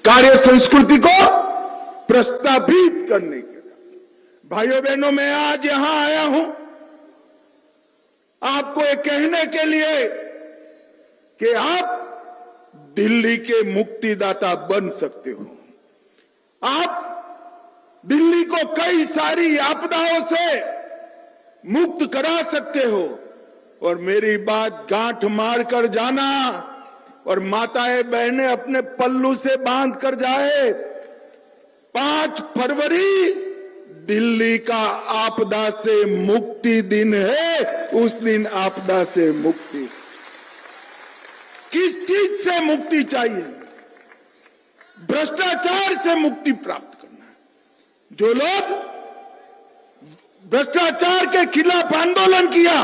कार्य संस्कृति को प्रस्तावित करने के लिए। भाइयों बहनों, मैं आज यहां आया हूं आपको ये कहने के लिए कि आप दिल्ली के मुक्तिदाता बन सकते हो। आप दिल्ली को कई सारी आपदाओं से मुक्त करा सकते हो। और मेरी बात गांठ मार कर जाना और माताएं बहनें अपने पल्लू से बांध कर जाए। 5 फरवरी दिल्ली का आपदा से मुक्ति दिन है। उस दिन आपदा से मुक्ति, किस चीज से मुक्ति चाहिए? भ्रष्टाचार से मुक्ति प्राप्त करना है। जो लोग भ्रष्टाचार के खिलाफ आंदोलन किया,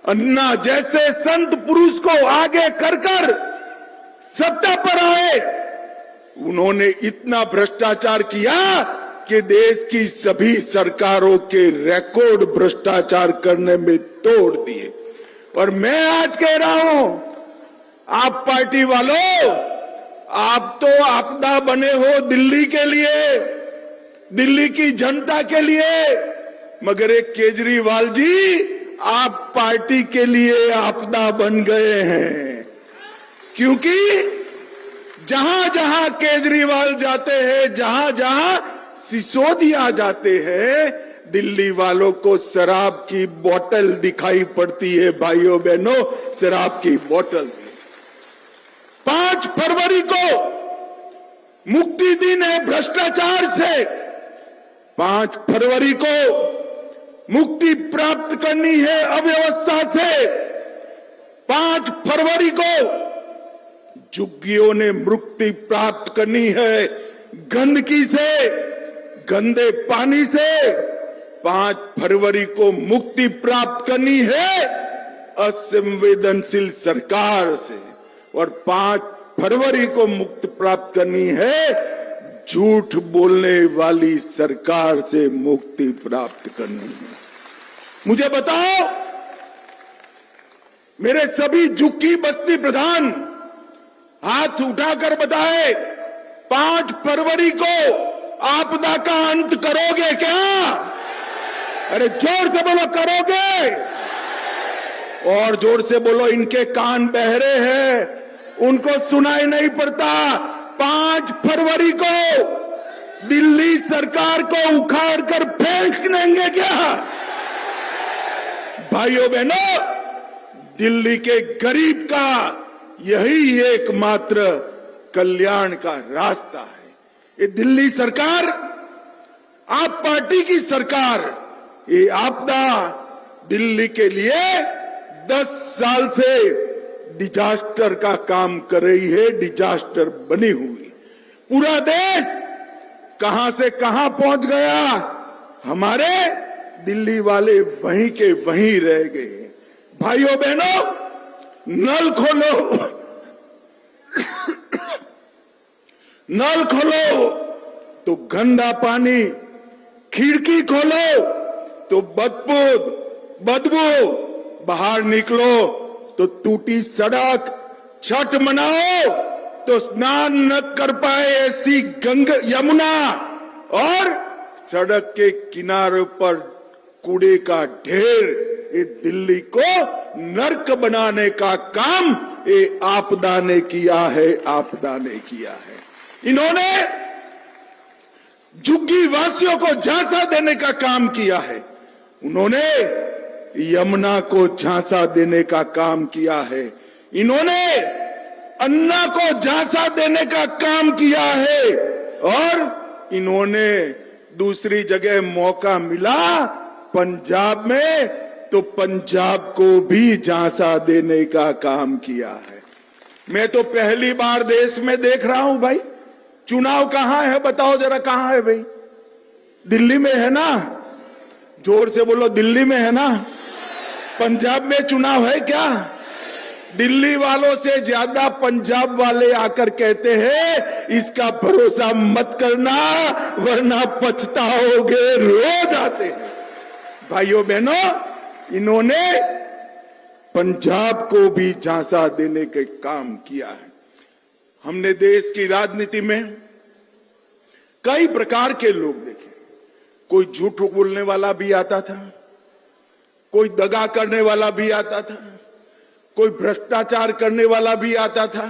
अन्ना जैसे संत पुरुष को आगे कर सत्ता पर आए, उन्होंने इतना भ्रष्टाचार किया कि देश की सभी सरकारों के रिकॉर्ड भ्रष्टाचार करने में तोड़ दिए। और मैं आज कह रहा हूं, आप पार्टी वालों, आप तो आपदा बने हो दिल्ली के लिए, दिल्ली की जनता के लिए, मगर एक केजरीवाल जी आप पार्टी के लिए आपदा बन गए हैं। क्योंकि जहां जहां केजरीवाल जाते हैं, जहां जहां सिसोदिया जाते हैं, दिल्ली वालों को शराब की बोतल दिखाई पड़ती है। भाइयों बहनों, शराब की बोतल। 5 फरवरी को मुक्ति दिन है भ्रष्टाचार से। 5 फरवरी को मुक्ति प्राप्त करनी है अव्यवस्था से। 5 फरवरी को झुग्गियों ने मुक्ति प्राप्त करनी है गंदगी से, गंदे पानी से। 5 फरवरी को मुक्ति प्राप्त करनी है असंवेदनशील सरकार से। और 5 फरवरी को मुक्ति प्राप्त करनी है झूठ बोलने वाली सरकार से मुक्ति प्राप्त करनी है। मुझे बताओ, मेरे सभी झुग्गी बस्ती प्रधान हाथ उठाकर बताए, 5 फरवरी को आपदा का अंत करोगे क्या? अरे जोर से बोलो, करोगे? और जोर से बोलो, इनके कान बहरे हैं, उनको सुनाई नहीं पड़ता। 5 फरवरी को दिल्ली सरकार को उखाड़ कर फेंक देंगे क्या? भाइयों बहनों, दिल्ली के गरीब का यही एकमात्र कल्याण का रास्ता है। ये दिल्ली सरकार, आप पार्टी की सरकार, ये आपदा दिल्ली के लिए 10 साल से डिजास्टर का काम कर रही है, डिजास्टर बनी हुई। पूरा देश कहां से कहां पहुंच गया, हमारे दिल्ली वाले वहीं के वहीं रह गए। भाइयों बहनों, नल खोलो, नल खोलो तो गंदा पानी, खिड़की खोलो तो बदबू, बाहर निकलो तो टूटी सड़क, छठ मनाओ तो स्नान न कर पाए ऐसी यमुना, और सड़क के किनारों पर कूड़े का ढेर। ये दिल्ली को नर्क बनाने का काम ये आपदा ने किया है, आपदा ने किया है। इन्होंने झुग्गी वासियों को झांसा देने का काम किया है, उन्होंने यमुना को झांसा देने का काम किया है, इन्होंने अन्ना को झांसा देने का काम किया है, और इन्होंने दूसरी जगह मौका मिला पंजाब में तो पंजाब को भी झांसा देने का काम किया है। मैं तो पहली बार देश में देख रहा हूं भाई, चुनाव कहां है बताओ जरा, कहां है भाई? दिल्ली में है ना? जोर से बोलो, दिल्ली में है ना? पंजाब में चुनाव है क्या? दिल्ली वालों से ज्यादा पंजाब वाले आकर कहते हैं इसका भरोसा मत करना वरना पछताओगे, रोज आते हैं। भाइयों बहनों, इन्होंने पंजाब को भी झांसा देने के काम किया है। हमने देश की राजनीति में कई प्रकार के लोग देखे। कोई झूठ बोलने वाला भी आता था, कोई दगा करने वाला भी आता था, कोई भ्रष्टाचार करने वाला भी आता था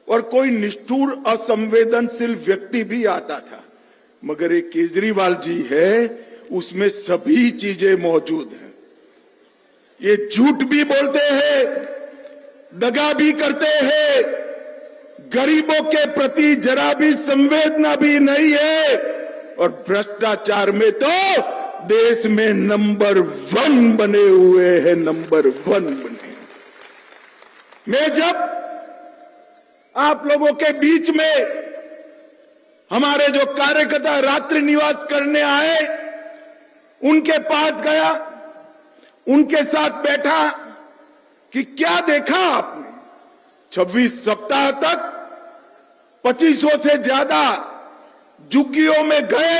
और कोई निष्ठुर असंवेदनशील व्यक्ति भी आता था। मगर एक केजरीवाल जी है, उसमें सभी चीजें मौजूद हैं। ये झूठ भी बोलते हैं, दगा भी करते हैं, गरीबों के प्रति जरा भी संवेदना भी नहीं है और भ्रष्टाचार में तो देश में नंबर 1 बने हुए हैं, नंबर 1 बने। मैं जब आप लोगों के बीच में हमारे जो कार्यकर्ता रात्रि निवास करने आए, उनके पास गया, उनके साथ बैठा कि क्या देखा आपने। 26 सप्ताह तक 2500 से ज्यादा झुग्गियों में गए,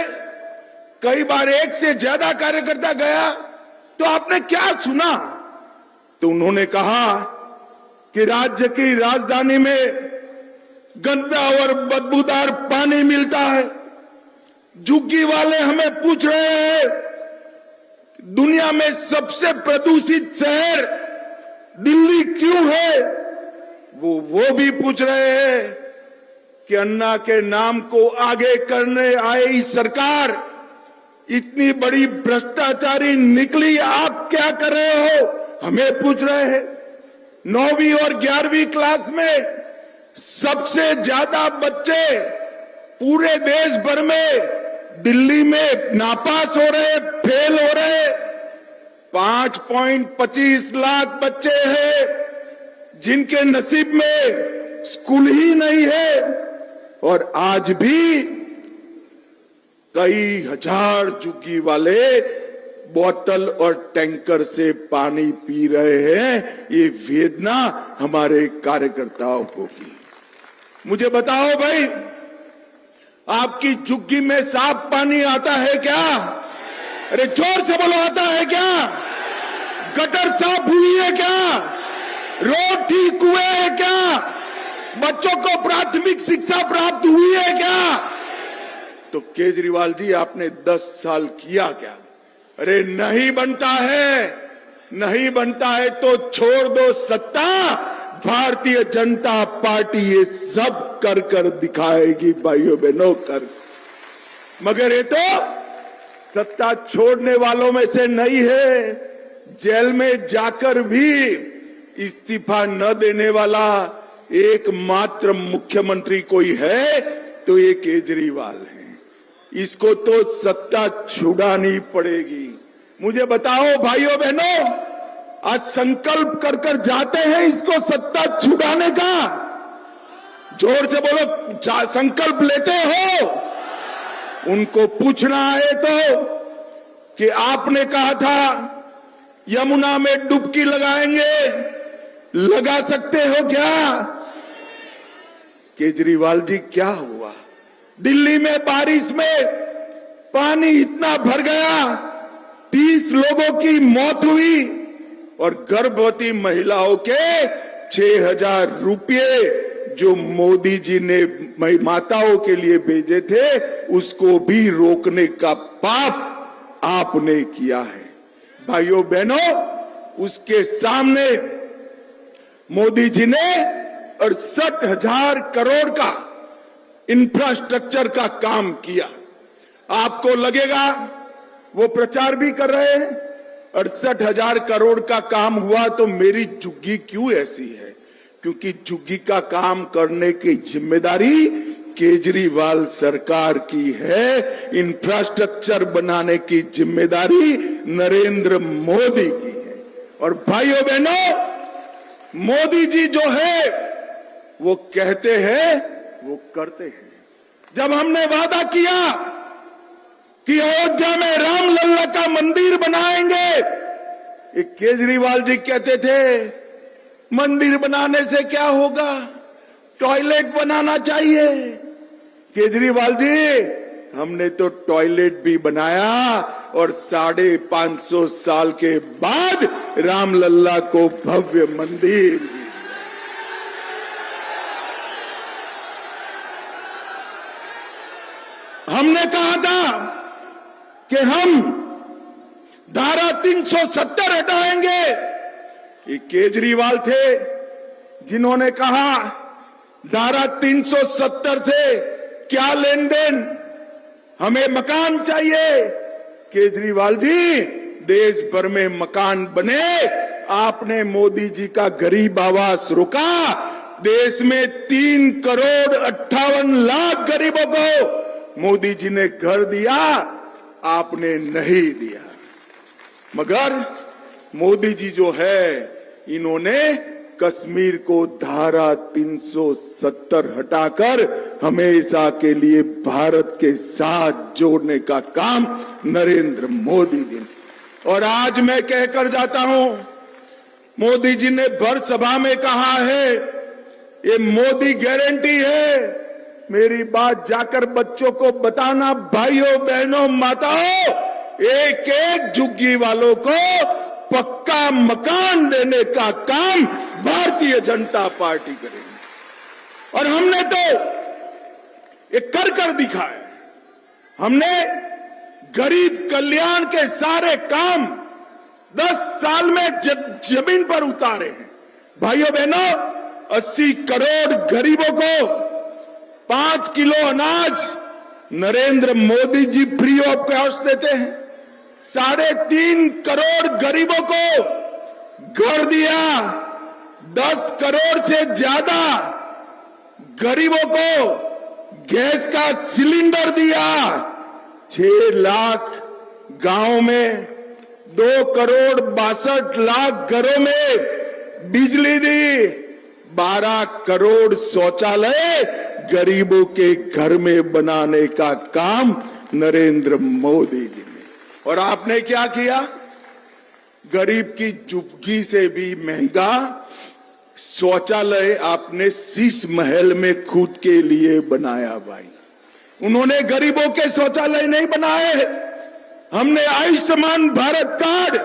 कई बार 1 से ज्यादा कार्यकर्ता गया, तो आपने क्या सुना। तो उन्होंने कहा कि राज्य की राजधानी में गंदा और बदबूदार पानी मिलता है। झुग्गी वाले हमें पूछ रहे हैं दुनिया में सबसे प्रदूषित शहर दिल्ली क्यों है। वो भी पूछ रहे हैं कि अन्ना के नाम को आगे करने आई सरकार इतनी बड़ी भ्रष्टाचारी निकली, आप क्या कर रहे हो, हमें पूछ रहे हैं। 9वीं और 11वीं क्लास में सबसे ज्यादा बच्चे पूरे देश भर में दिल्ली में नापास हो रहे, फेल हो रहे। 5.25 लाख बच्चे हैं जिनके नसीब में स्कूल ही नहीं है और आज भी कई हजार झुग्गी वाले बोतल और टैंकर से पानी पी रहे हैं। ये वेदना हमारे कार्यकर्ताओं को की। मुझे बताओ भाई, आपकी झुग्गी में साफ पानी आता है क्या? अरे जोर से बोलो, आता है क्या? गटर साफ हुई है क्या? रोड ठीक हुए हैं क्या? बच्चों को प्राथमिक शिक्षा प्राप्त हुई है क्या? तो केजरीवाल जी, आपने 10 साल किया क्या? अरे नहीं बनता है, नहीं बनता है तो छोड़ दो सत्ता, भारतीय जनता पार्टी ये सब कर दिखाएगी भाइयों बहनों, कर। मगर ये तो सत्ता छोड़ने वालों में से नहीं है। जेल में जाकर भी इस्तीफा न देने वाला एकमात्र मुख्यमंत्री कोई है तो ये केजरीवाल है। इसको तो सत्ता छुड़ानी पड़ेगी। मुझे बताओ भाइयों बहनों, आज संकल्प कर जाते हैं इसको सत्ता छुड़ाने का? जोर से बोलो, संकल्प लेते हो? उनको पूछना है तो कि आपने कहा था यमुना में डुबकी लगाएंगे, लगा सकते हो क्या? केजरीवाल जी, क्या हुआ? दिल्ली में बारिश में पानी इतना भर गया, 30 लोगों की मौत हुई और गर्भवती महिलाओं के 6,000 रुपये जो मोदी जी ने माताओं के लिए भेजे थे, उसको भी रोकने का पाप आपने किया है। भाइयों बहनों, उसके सामने मोदी जी ने 68,000 करोड़ का इंफ्रास्ट्रक्चर का काम किया। आपको लगेगा वो प्रचार भी कर रहे हैं 68,000 करोड़ का काम हुआ तो मेरी झुग्गी क्यों ऐसी है? क्योंकि झुग्गी का काम करने की जिम्मेदारी केजरीवाल सरकार की है, इंफ्रास्ट्रक्चर बनाने की जिम्मेदारी नरेंद्र मोदी की है। और भाइयों बहनों, मोदी जी जो है वो कहते हैं वो करते हैं। जब हमने वादा किया कि अयोध्या में रामलल्ला का मंदिर बनाएंगे, एक केजरीवाल जी कहते थे मंदिर बनाने से क्या होगा, टॉयलेट बनाना चाहिए। केजरीवाल जी, हमने तो टॉयलेट भी बनाया और 550 साल के बाद रामलल्ला को भव्य मंदिर। हमने कहा था कि हम धारा 370 हटाएंगे। ये केजरीवाल थे जिन्होंने कहा धारा 370 से क्या लेन देन, हमें मकान चाहिए। केजरीवाल जी, देश भर में मकान बने, आपने मोदी जी का गरीब आवास रुका। देश में 3,58,00,000 गरीबों को मोदी जी ने घर दिया, आपने नहीं दिया। मगर मोदी जी जो है, इन्होंने कश्मीर को धारा 370 हटाकर हमेशा के लिए भारत के साथ जोड़ने का काम नरेंद्र मोदी जी ने। और आज मैं कहकर जाता हूं, मोदी जी ने भर सभा में कहा है ये मोदी गारंटी है। मेरी बात जाकर बच्चों को बताना, भाइयों बहनों माताओं, एक एक झुग्गी वालों को पक्का मकान देने का काम भारतीय जनता पार्टी करेगी। और हमने तो ये कर दिखाया। हमने गरीब कल्याण के सारे काम 10 साल में जमीन पर उतारे हैं। भाइयों बहनों, 80 करोड़ गरीबों को 5 किलो अनाज Narendra Modi ji free of cost देते हैं। 3.5 करोड़ गरीबों को घर दिया। 10 करोड़ से ज्यादा गरीबों को गैस का सिलेंडर दिया। 6 लाख गांव में 2,62,00,000 घरों में बिजली दी। 12 करोड़ शौचालय गरीबों के घर में बनाने का काम नरेंद्र मोदी जी ने। और आपने क्या किया? गरीब की झुग्गी से भी महंगा शौचालय आपने शीश महल में खुद के लिए बनाया। भाई, उन्होंने गरीबों के शौचालय नहीं बनाए। हमने आयुष्मान भारत कार्ड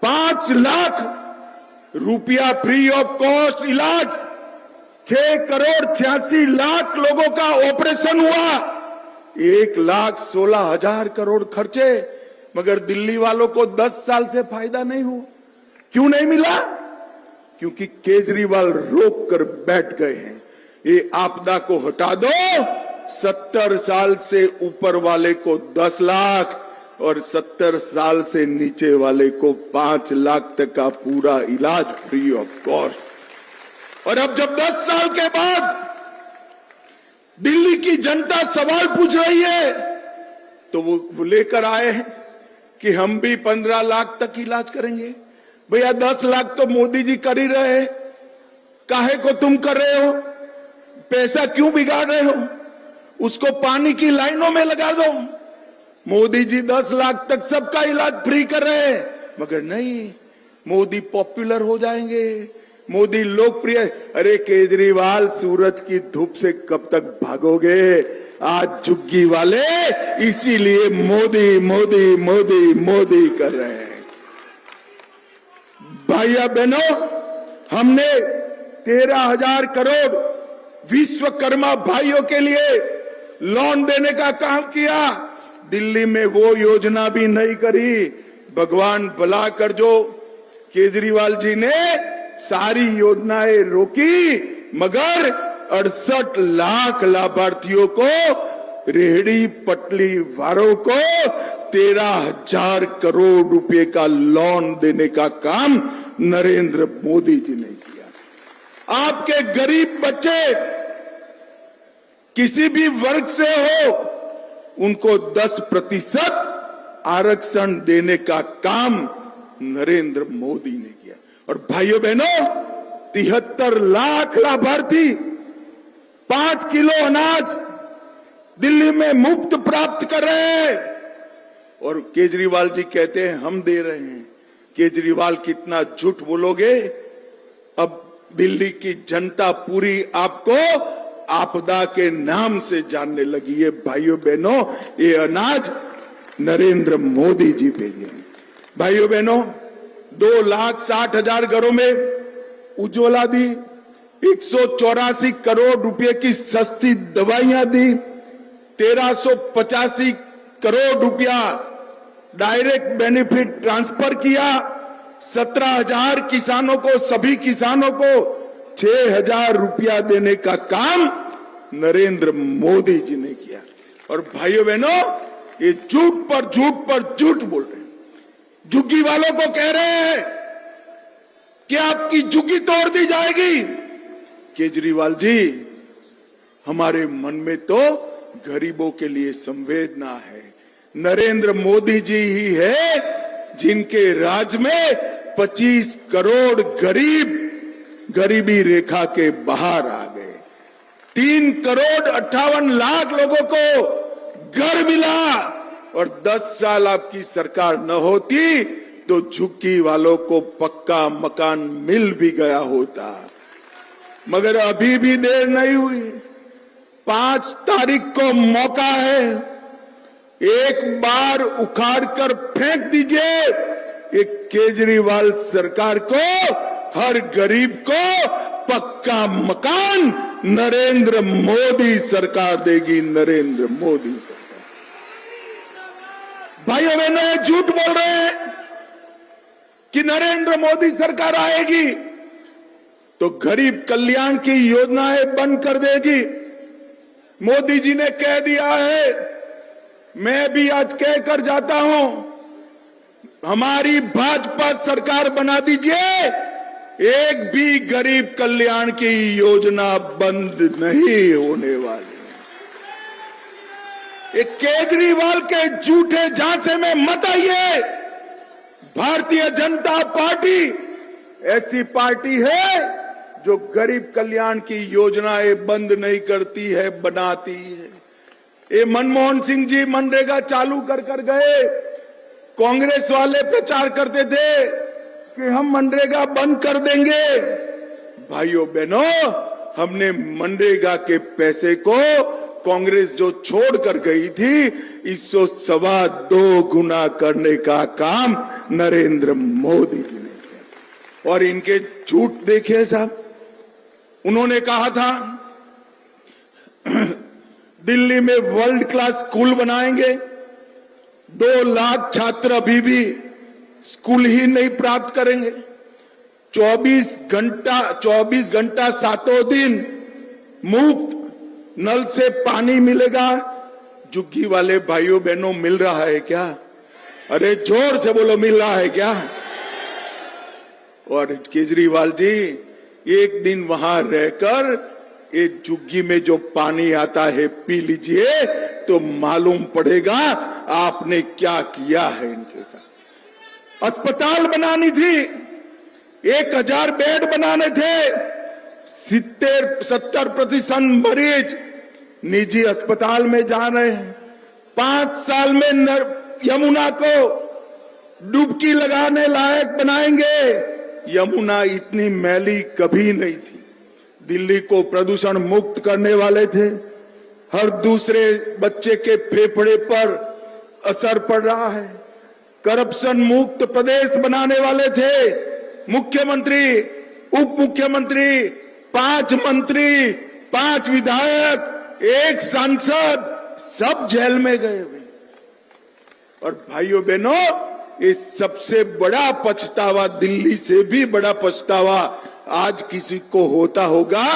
5 लाख रुपया फ्री ऑफ कॉस्ट इलाज, 6,86,00,000 लोगों का ऑपरेशन हुआ, 1,16,000 करोड़ खर्चे। मगर दिल्ली वालों को 10 साल से फायदा नहीं हुआ। क्यों नहीं मिला? क्योंकि केजरीवाल रोक कर बैठ गए हैं। ये आपदा को हटा दो, 70 साल से ऊपर वाले को 10 लाख और 70 साल से नीचे वाले को 5 लाख तक का पूरा इलाज फ्री ऑफ कॉस्ट। और अब जब 10 साल के बाद दिल्ली की जनता सवाल पूछ रही है, तो वो लेकर आए हैं कि हम भी 15 लाख तक इलाज करेंगे। भैया 10 लाख तो मोदी जी कर ही रहे हैं, काहे को तुम कर रहे हो? पैसा क्यों बिगाड़ रहे हो? उसको पानी की लाइनों में लगा दो। मोदी जी 10 लाख तक सबका इलाज फ्री कर रहे हैं। मगर नहीं, मोदी पॉपुलर हो जाएंगे, मोदी लोकप्रिय। अरे केजरीवाल, सूरज की धूप से कब तक भागोगे? आज झुग्गी वाले इसीलिए मोदी मोदी मोदी मोदी कर रहे हैं। भाइयों बहनों, हमने 13,000 करोड़ विश्वकर्मा भाइयों के लिए लोन देने का काम किया। दिल्ली में वो योजना भी नहीं करी। भगवान भला कर, जो केजरीवाल जी ने सारी योजनाएं रोकी, मगर 68 लाख लाभार्थियों को, रेहड़ी पटली वालों को 13,000 करोड़ रुपए का लोन देने का काम नरेंद्र मोदी जी ने किया। आपके गरीब बच्चे किसी भी वर्ग से हो, उनको 10% आरक्षण देने का काम नरेंद्र मोदी ने किया। और भाइयों बहनों, 73 लाख लाभार्थी 5 किलो अनाज दिल्ली में मुफ्त प्राप्त कर रहे हैं। और केजरीवाल जी कहते हैं हम दे रहे हैं। केजरीवाल कितना झूठ बोलोगे? अब दिल्ली की जनता पूरी आपको आपदा के नाम से जानने लगी है। भाइयों बहनों, ये अनाज नरेंद्र मोदी जी भेजे। भाइयों बहनों, 2,60,000 घरों में उज्ज्वला दी, 184 करोड़ रुपए की सस्ती दवाइयां दी, 1385 करोड़ रुपया डायरेक्ट बेनिफिट ट्रांसफर किया। 17,000 किसानों को, सभी किसानों को 6,000 रुपया देने का काम नरेंद्र मोदी जी ने किया। और भाइयों बहनों, ये झूठ पर झूठ बोल रहे हैं। झुग्गी वालों को कह रहे हैं कि आपकी झुग्गी तोड़ दी जाएगी। केजरीवाल जी, हमारे मन में तो गरीबों के लिए संवेदना है। नरेंद्र मोदी जी ही है जिनके राज में 25 करोड़ गरीब गरीबी रेखा के बाहर आ गए। 3 करोड़ 58 लाख लोगों को घर मिला। और 10 साल आपकी सरकार न होती तो झुग्गी वालों को पक्का मकान मिल भी गया होता। मगर अभी भी देर नहीं हुई। 5 तारीख को मौका है, एक बार उखाड़ कर फेंक दीजिए। एक केजरीवाल सरकार को, हर गरीब को पक्का मकान नरेंद्र मोदी सरकार देगी। नरेंद्र मोदी सरकार। भाइयों बहनों, झूठ बोल रहे हैं कि नरेंद्र मोदी सरकार आएगी तो गरीब कल्याण की योजनाएं बंद कर देगी। मोदी जी ने कह दिया है, मैं भी आज कहकर जाता हूं, हमारी भाजपा सरकार बना दीजिए, एक भी गरीब कल्याण की योजना बंद नहीं होने वाली। एक केजरीवाल के झूठे झांसे में मत आइए। भारतीय जनता पार्टी ऐसी पार्टी है जो गरीब कल्याण की योजनाएं बंद नहीं करती है, बनाती है। ये मनमोहन सिंह जी मनरेगा चालू कर गए। कांग्रेस वाले प्रचार करते थे कि हम मनरेगा बंद कर देंगे। भाइयों बहनों, हमने मनरेगा के पैसे को कांग्रेस जो छोड़ कर गई थी, इसको 2.25 गुना करने का काम नरेंद्र मोदी जी ने किया। और इनके झूठ देखिए साहब। उन्होंने कहा था दिल्ली में वर्ल्ड क्लास स्कूल बनाएंगे। 2 लाख छात्र अभी भी स्कूल ही नहीं प्राप्त करेंगे। 24 घंटा सातों दिन मुफ्त नल से पानी मिलेगा। झुग्गी वाले भाइयों बहनों, मिल रहा है क्या? अरे जोर से बोलो, मिल रहा है क्या? और केजरीवाल जी, एक दिन वहां रहकर एक झुग्गी में जो पानी आता है पी लीजिए तो मालूम पड़ेगा आपने क्या किया है इनके साथ। अस्पताल बनानी थी, 1000 बेड बनाने थे। 70% मरीज निजी अस्पताल में जा रहे हैं। 5 साल में यमुना को डुबकी लगाने लायक बनाएंगे। यमुना इतनी मैली कभी नहीं थी। दिल्ली को प्रदूषण मुक्त करने वाले थे। हर दूसरे बच्चे के फेफड़े पर असर पड़ रहा है। करप्शन मुक्त प्रदेश बनाने वाले थे। मुख्यमंत्री, उप मुख्यमंत्री, 5 मंत्री, 5 विधायक, 1 सांसद, सब जेल में गए हुए। और भाइयों बहनों, ये सबसे बड़ा पछतावा, दिल्ली से भी बड़ा पछतावा आज किसी को होता होगा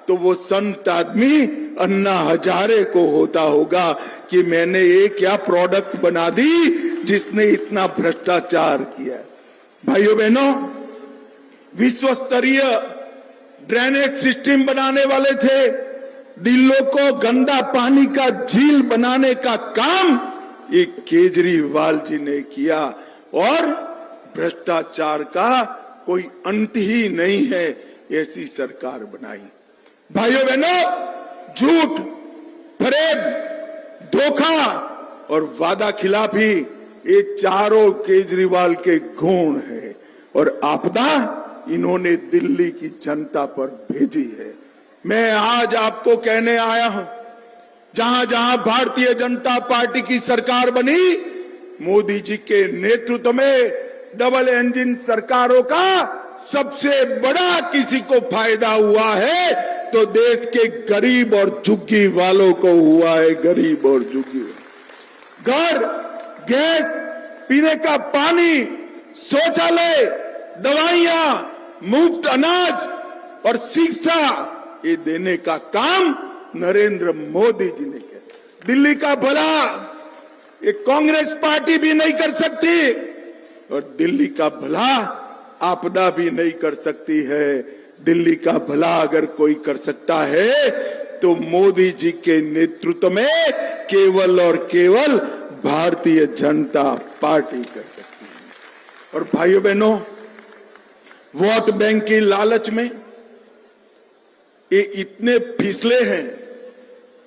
तो वो संत आदमी अन्ना हजारे को होता होगा कि मैंने ये क्या प्रोडक्ट बना दी जिसने इतना भ्रष्टाचार किया। भाइयों बहनों, विश्व स्तरीय ड्रेनेज सिस्टम बनाने वाले थे। दिल्ली को गंदा पानी का झील बनाने का काम ये केजरीवाल जी ने किया। और भ्रष्टाचार का कोई अंत ही नहीं है, ऐसी सरकार बनाई। भाइयों बहनों, झूठ, फरेब, धोखा और वादा खिलाफी, ये चारों केजरीवाल के गुण है। और आपदा इन्होंने दिल्ली की जनता पर भेजी है। मैं आज आपको कहने आया हूं, जहां जहां भारतीय जनता पार्टी की सरकार बनी, मोदी जी के नेतृत्व में डबल इंजन सरकारों का सबसे बड़ा किसी को फायदा हुआ है तो देश के गरीब और झुग्गी वालों को हुआ है, गरीब और झुग्गी। घर, गैस, पीने का पानी, शौचालय, दवाइयां, मुफ्त अनाज और शिक्षा, ये देने का काम नरेंद्र मोदी जी ने किया। दिल्ली का भला ये कांग्रेस पार्टी भी नहीं कर सकती और दिल्ली का भला आपदा भी नहीं कर सकती है। दिल्ली का भला अगर कोई कर सकता है तो मोदी जी के नेतृत्व में केवल और केवल भारतीय जनता पार्टी कर सकती है। और भाइयों बहनों, वोट बैंक की लालच में ये इतने फिसले हैं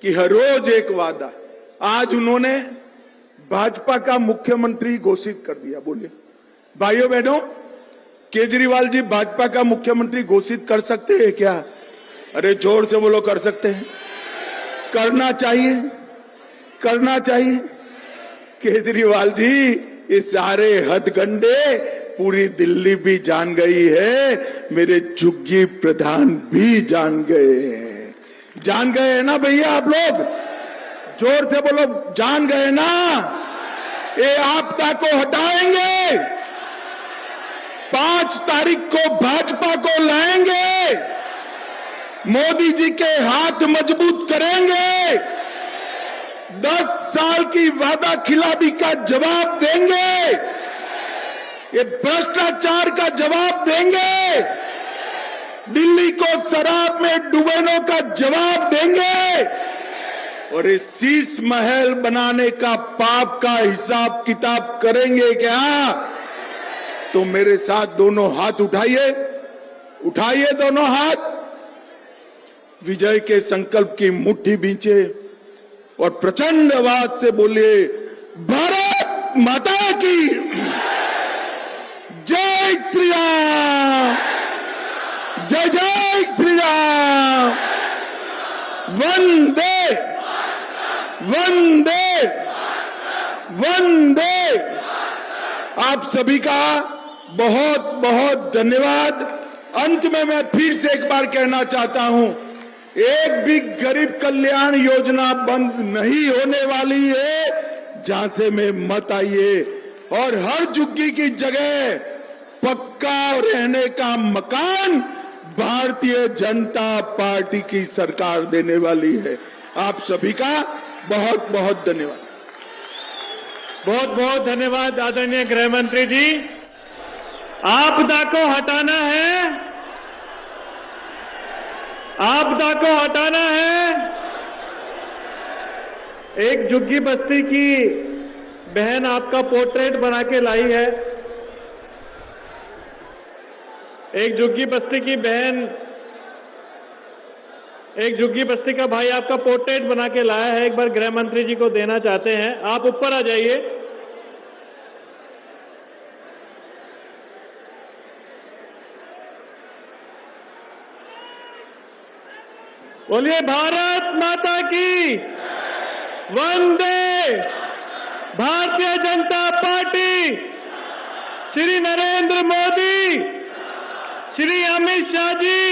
कि हर रोज एक वादा। आज उन्होंने भाजपा का मुख्यमंत्री घोषित कर दिया। बोलिए भाइयों बहनों, केजरीवाल जी भाजपा का मुख्यमंत्री घोषित कर सकते हैं क्या? अरे जोर से बोलो, कर सकते हैं, करना चाहिए, करना चाहिए। केजरीवाल जी ये सारे हथकंडे पूरी दिल्ली भी जान गई है, मेरे झुग्गी प्रधान भी जान गए हैं। जान गए हैं ना भैया आप लोग? जोर से बोलो, जान गए ना? ये आपदा को हटाएंगे, 5 तारीख को भाजपा को लाएंगे, मोदी जी के हाथ मजबूत करेंगे, 10 साल की वादा खिलाफी का जवाब देंगे, ये भ्रष्टाचार का जवाब देंगे, दिल्ली को शराब में डुबोने का जवाब देंगे और इस शीश महल बनाने का पाप का हिसाब किताब करेंगे क्या? तो मेरे साथ दोनों हाथ उठाइए, उठाइए दोनों हाथ, विजय के संकल्प की मुट्ठी बींचे और प्रचंड आवाज से बोलिए, भारत माता की जय श्री राम, जय जय श्री राम, वंदे वंदे वंदे। आप सभी का बहुत बहुत धन्यवाद। अंत में मैं फिर से एक बार कहना चाहता हूं, एक भी गरीब कल्याण योजना बंद नहीं होने वाली है। झांसे में मत आइए और हर झुग्गी की जगह पक्का रहने का मकान भारतीय जनता पार्टी की सरकार देने वाली है। आप सभी का बहुत बहुत धन्यवाद। बहुत बहुत धन्यवाद आदरणीय गृह मंत्री जी। आपदा को हटाना है, आपदा को हटाना है। एक झुग्गी बस्ती की बहन आपका पोर्ट्रेट बना के लाई है। एक झुग्गी बस्ती की बहन, एक झुग्गी बस्ती का भाई आपका पोर्ट्रेट बना के लाया है। एक बार गृह मंत्री जी को देना चाहते हैं। आप ऊपर आ जाइए। बोलिए भारत माता की वंदे। भारतीय जनता पार्टी, श्री नरेंद्र मोदी, श्री अमित शाह जी।